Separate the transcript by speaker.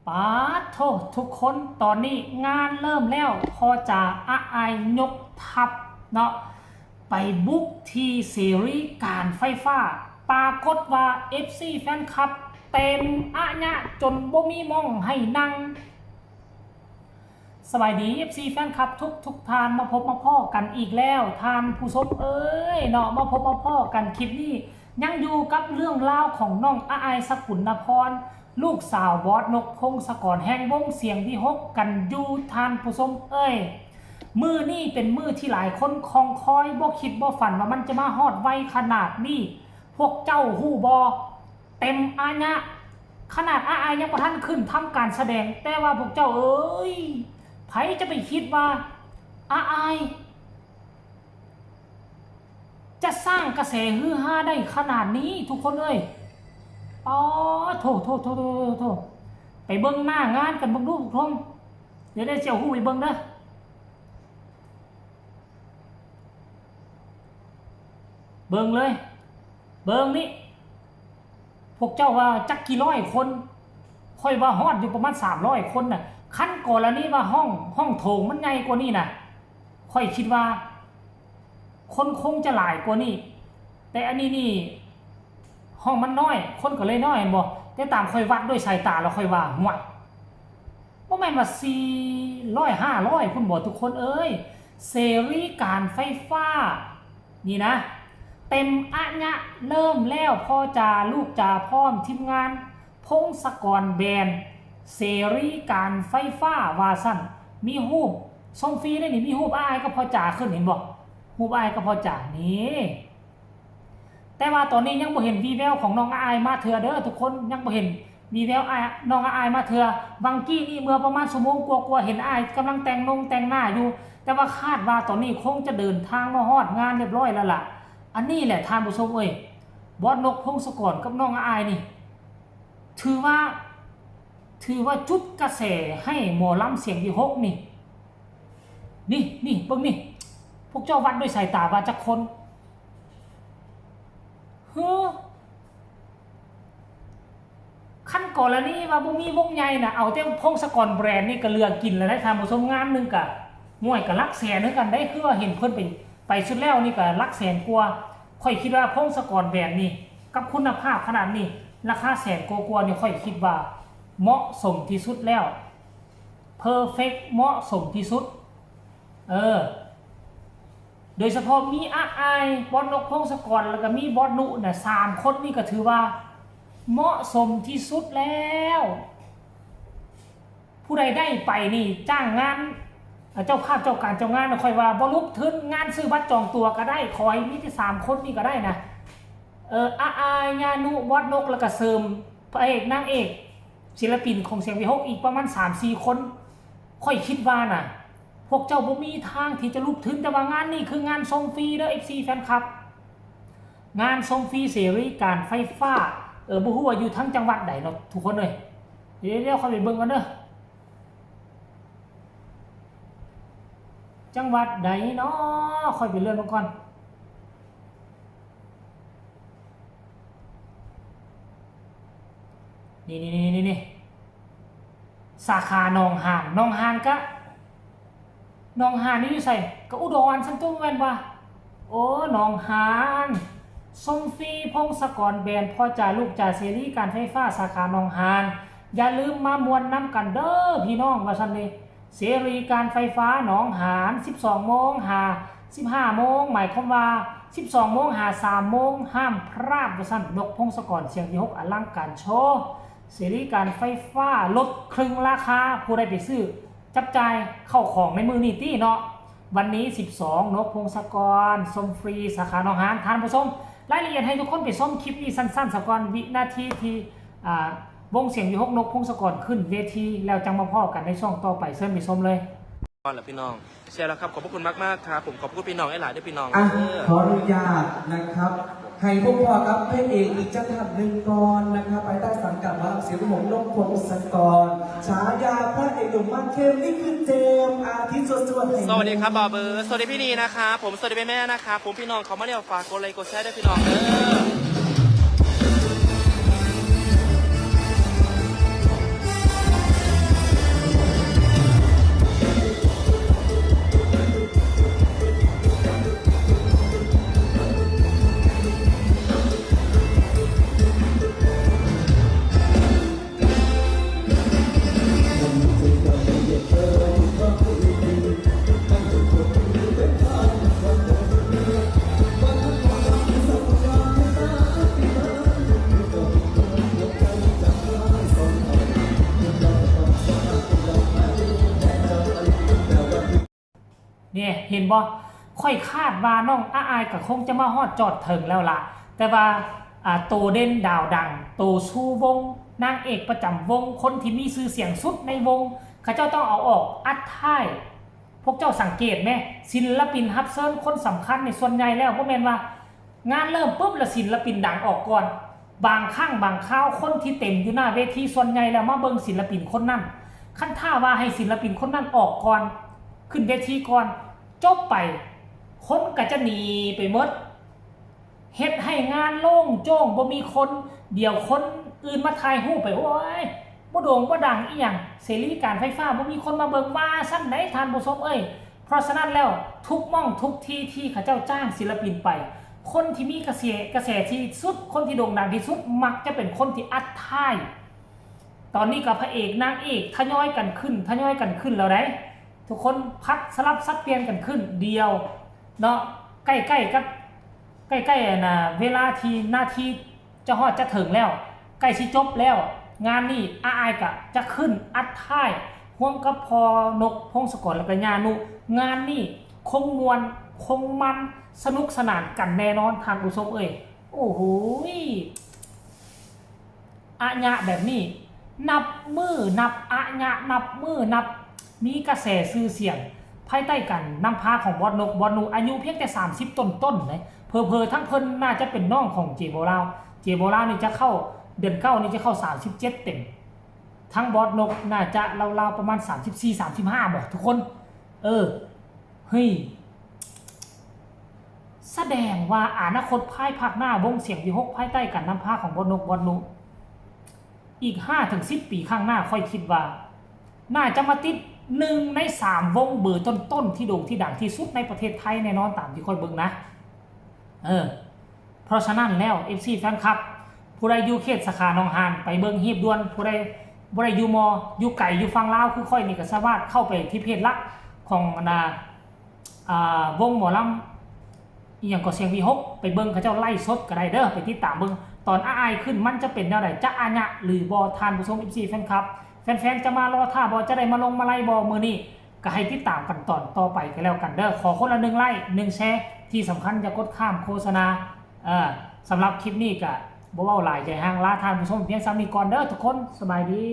Speaker 1: ป๊าโททุกคนตอนนี้งานเริ่มแล้วพอจะอายยกทัพเนาะไปบุกทีซีรีส์การไฟฟ้าปรากฏว่า FC แฟนคลับเต็มอะเนี่ยจนบ่มีมองให้นั่งสวัสดี FC แฟนคลับทุกทานมาพบมาพ่อกันอีกแล้วทานผู้ชมเอ้ยเนาะมาพบมาพ่อกันคลิปนี้ยังอยู่กับเรื่องราวของน้องอายสกุลพรลูกสาวบอสนกพงศกรแห่งวงเสียงที่6กันอยู่ทานผู้ชมเอ้ยมือนี่เป็นมือที่หลายคนคองคอยบ่คิดบ่ฝันว่ามันจะมาฮอดไวขนาดนี้พวกเจ้าฮู้บ่เต็มอาญะขนาดอายยังบ่ทันขึ้นทำการแสดงแต่ว่าพวกเจ้าเอ้ยไผจะไปคิดว่าอายจะสร้างกระแสฮือฮาได้ขนาดนี้ทุกคนเอ้ยอ๋อโถไปเบิ่งหน้างานกันเบิ่งดูทุกคนเดี๋ยวได้เจ้าฮู้ไปเบิ่งเด้อเบิ่งเลยเบิ่งนี่พวกเจ้าว่าจักกี่ร้อยคนค่อยว่าฮอดอยู่ประมาณ300คนน่ะขั้นก่อนแล้วนี่ว่าห้องโถงมันใหญ่กว่านี้น่ะค่อยคิดว่าคนคงจะหลายกว่านี้แต่อันนี้นี่ห้องมันน้อยคนก็เลยน้อยเห็นบ่แต่ตามค่อยวัดด้วยสายตาแล้วค่อยว่าห่วยบ่แม่นว่า400 500คุณบ่ทุกคนเอ้ยเสรีการไฟฟ้านี่นะเต็มอะญะเริ่มแล้วพ่อจาลูกจาพร้อมทีมงานพงศกรแบรนด์เสรีการไฟฟ้าวาสั่นมีรูปส่งฟรีได้นี่มีรูปอายก็พอจ่าขึ้นเห็นบ่รูปอายก็พอจ่านี่แต่ว่าตอนนี้ยังบ่เห็นวีแววของน้องอายมาเถื่อเด้อทุกคนยังบ่เห็นวีแววอายน้องอายมาเถื่อวังกี้นี่เมื่อประมาณชั่วโมงกว่าๆเห็นอายกำลังแต่งหน้าอยู่แต่ว่าคาดว่าตอนนี้คงจะเดินทางมาฮอดงานเรียบร้อยแล้วล่ะอันนี้แหละท่านผู้ชมเอ้ยบอสนกพงศกรกับน้องอายนี่ถือว่าจุดกระแสให้หมอลำเสียงที่6นี่เบิ่งนี่พวกเจ้าวัดด้วยสายตาว่าจักคนขั้นก่อนแล้วนี่ว่าบ่มีวงใหญ่น่ะเอาแต่พงศกรแบรนด์นี่ก็เลือกกินแล้วได้ทำผู้ชมงานนึงก็ม่วยก็หลักแสนคือกันได้คือว่าเห็นเพิ่นไปสุดแล้วนี่ก็หลักแสนกว่าค่อยคิดว่าพงศกรแบรนด์นี่กับคุณภาพขนาดนี้ราคาแสนกว่านี่ค่อยคิดว่าเหมาะสมที่สุดแล้วเพอร์เฟคเหมาะสมที่สุดโดยเฉพาะมีอายบอสนกพงศกรแล้วก็มีบอสนุน่ะ3คนนี่ก็ถือว่าเหมาะสมที่สุดแล้วผู้ใดได้ไปนี่จ้างงานเจ้าภาพเจ้าการเจ้างานค่อยว่าบ่ลุกทึนงานซื้อบัตรจองตัวก็ได้ขอให้มีที่3คนนี่ก็ได้นะอายญานุบอสนกแล้วก็เสริมพระเอกนางเอกศิลปินของเสียงวิหกอีกประมาณ 3-4 คนค่อยคิดว่าน่ะพวกเจ้าบ่มีทางที่จะลุกถึงแต่ว่างานนี้คืองานส่งฟรีเด้อ FC แฟนคลับงานส่งฟรีเสรีการไฟฟ้าบ่ฮู้ว่าอยู่ทั้งจังหวัดใดเนาะทุกคนเอ้ยเดี๋ยวค่อยไปเบิ่งกันเด้อจังหวัดใดเนาะค่อยไปเลื่อนมาก่อนนี่สาขาหนองหานก็หนองหานนี่อยู่ไสก็อุดรซั่นตัวแม่นว่าโอ้หนองหานส่งฟรีพงศกรแบรนด์พ่อจ่าลูกจ่าเสรีการไฟฟ้าสาขาหนองหานอย่าลืมมามวนน้ำกันเด้อพี่น้องว่าซั่นเด้เสรีการไฟฟ้าหนองหาน 12 โมงหา 15 โมงหมายความว่า 12 โมงหา 3 โมงห้ามพลาดว่าซั่นนกพงศกรเสียงที่6อลังการโชว์เสรีการไฟฟ้าลดครึ่งราคาผู้ใดไปซื้อจับจ่ายเข้าของในมือนี่ตี้เนาะวันนี้12นกพงศกรส่งฟรีสาขาหนองหานท่านผู้ชมรายละเอียดให้ทุกคนไปชมคลิปนี้สั้นๆสักก่อนวินาทีที่วงเสียงที่6นกพงศกรขึ้นเวทีแล้วจังมาพ่อกันในช่องต่อไปเชิญไปชมเลย
Speaker 2: ก่อนแล้วพี่น้องแชร์แล้วครับขอบพระคุณมากๆครับผมขอบคุณพี่น้องหลายๆด้วยพี่น้อง
Speaker 3: ขออนุญาตนะครับให้พวกพ่อครับพระเอกอีกจังหวัดหนึ่งก่อนนะครับไปใต้สังกัดว่าเสียงหงนกพงศกรฉายาพระเอกหนุ่มมาเข้มนี่คือเจมอาทิตย์สวด
Speaker 2: สวัสดีครับบอเบอร์สวัสดีพี่นีนะครับผมสวัสดีแม่นะครับผมพี่น้องเขามาเรียกฝากกดไลค์กดแชร์ด้วยพี่น้อง
Speaker 1: เนี่ยเห็นบ่ค่อยคาดว่าน้องอ้ายก็คงจะมาฮอดจอดถึงแล้วล่ะแต่ว่าโตเด่นดาวดังโตสู้วงนางเอกประจำวงคนที่มีชื่อเสียงสุดในวงเขาเจ้าต้องเอาออกอัดท้ายพวกเจ้าสังเกตไหมศิลปินรับเชิญคนสำคัญในส่วนใหญ่แล้วบ่แม่นว่างานเริ่มปุ๊บแล้วศิลปินดังออกก่อนบางครั้งบางคราวคนที่เต็มอยู่หน้าเวทีส่วนใหญ่แล้วมาเบิ่งศิลปินคนนั้นขั้นท่าว่าให้ศิลปินคนนั้นออกก่อนขึ้นเวทีก่อนจบไปคนก็จะหนีไปหมดเฮ็ดให้งานโล่งโจ้งบ่มีคนเดี๋ยวคนอื่นมาถ่ายรูปไปโอ้ยบ่โด่งบ่ดังอีหยังเสรีการไฟฟ้าบ่มีคนมาเบิ่งว่าซั่นไหนท่านผู้ชมเอ้ยเพราะฉะนั้นแล้วทุกม่องทุกที่ที่เขาเจ้าจ้างศิลปินไปคนที่มีกระแสที่สุดคนที่โด่งดังที่สุดมักจะเป็นคนที่อัดท้ายตอนนี้กับพระเอกนางเอกทยอยกันขึ้นแล้วได้ทุกคนพัดสลับซับเปลี่ยนกันขึ้นเดียวเนาะใกล้ๆนะเวลาที่หน้าที่จะฮอดจะถึงแล้วใกล้สิจบแล้วงานนี้อ้ายก็จะขึ้นอัดท้ายห่วงกับพอนกพงศกรและก็ญานุงานนี้คงมวลคงมันสนุกสนานกันแน่นอนทางผู้ชมเอ้ยโอ้โหอะญะแบบนี้นับมือนับอะญะนับมือนับมีกระแสชื่อเสียงภายใต้กันนำพาของบอสนุอายุเพียงแต่30ต้นๆเลยเพอทั้งเพิ่นน่าจะเป็นน้องของเจโบลานี่จะเข้าเดือน9นี่จะเข้า37เต็มทั้งบอสนกน่าจะราวๆประมาณ34-35บ่ทุกคนเฮ้ยแสดงว่าอนาคตภายภาคหน้าวงเสียงวิหกภายใต้กันนำพาของบอสนุอีก 5-10 ปีข้างหน้าค่อยคิดว่าน่าจะมาติด1 ใน 3วงเบอร์ต้นที่โด่งที่ดังที่สุดในประเทศไทยแน่นอนตามที่ค่อยเบิ่งนะเพราะฉะนั้นแล้ว FC แฟนคลับผู้ใดอยู่เขตสาขาหนองหานไปเบิ่งฮีบด่วนผู้ใดบ่ได้อยู่มออยู่ไกลอยู่ฝั่งลาวคือค่อยนี่ก็สามารถเข้าไปที่เพจหลักของวงหมอลำอีหยังก็เสียงวีหกไปเบิ่งเขาเจ้าไล่สดก็ได้เด้อไปติดตามเบิ่งตอนอ้ายขึ้นมันจะเป็นแนวใดจะอาญะหรือบ่ทานผู้ชม FC แฟนคลับแฟนๆจะมารอท่าบ่จะได้มาลงมาไล่บ่มื้อนี้ก็ให้ติดตามกันตอนต่อไปก็แล้วกันเด้อขอคนละ1ไลค์1แชร์ที่สำคัญอย่ากดข้ามโฆษณาสำหรับคลิปนี้ก็บ่เว้าหลายใจห่างลาท่านผู้ชมเพียงซ้ำนี้ก่อนเด้อทุกคนสบายดี